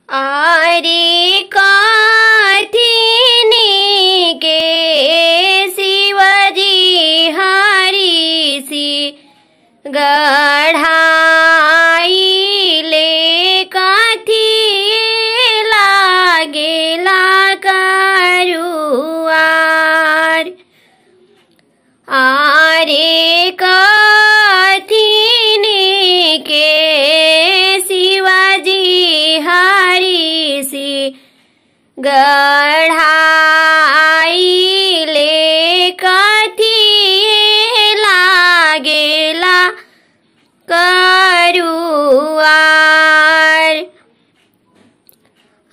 आरे कथिनी के शिवजी हरि सी गढ़ाइले कथी लागेला करुआर। आरे कथिनी के शिवजी हरि सी गढ़ाइले कथी लागेला करुआर।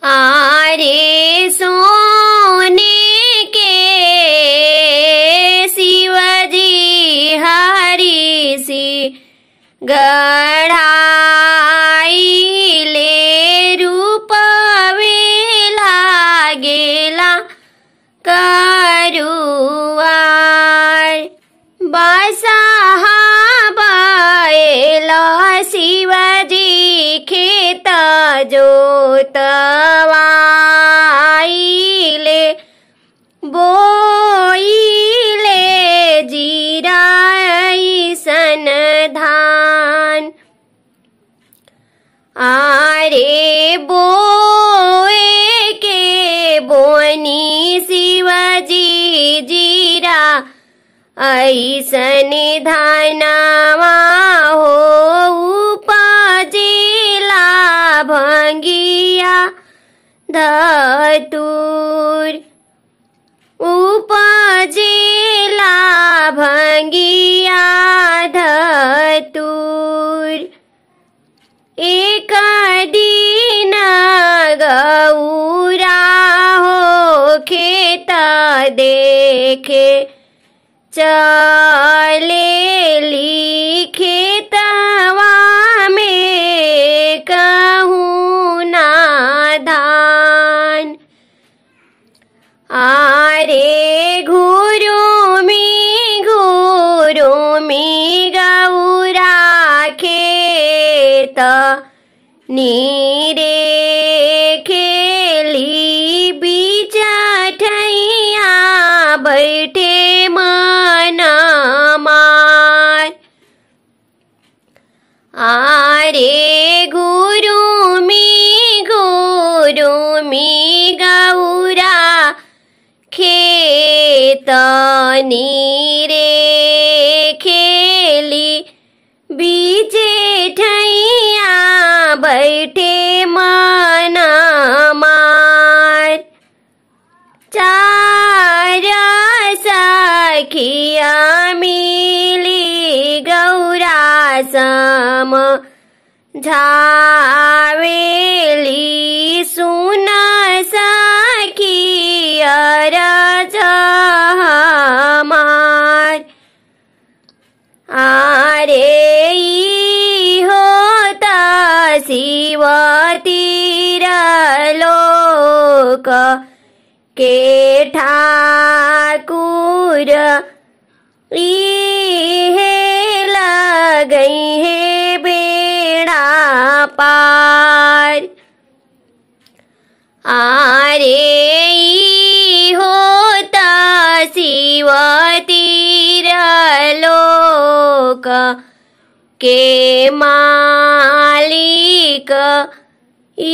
आरे सोने के शिवजी हरि सी गढ़ाइले रूपवे लागेला करुआर। बसहा बैल शिवजी खेत जोतवाइले बोइले जीरा अइसन धान। आरे बोए के बोनी शिवजी जीरा ऐसन धानवा हो उपजेला भंगिया धतूर। उपजेला भंगिया धतूर। एक दिन गौरा हो खेत देखे चलेली खेतवा में कहूँ ना धान। आरे घुरुमी गौरा खेत नीरे खेली बीच ठैया बैठे मन मार। आरे घुरुमी गौरा खेत नीरे खेली बीचे ठैया बैठे मन मार। चार सखिया मिली गौरा सम झावेली सुन सखिया हमार। आरे ई होता शिव तीरलोक के ठाकुर इहे लगई है बेड़ा पार। आरे ई होता शिव तीरलोक के मालिक ई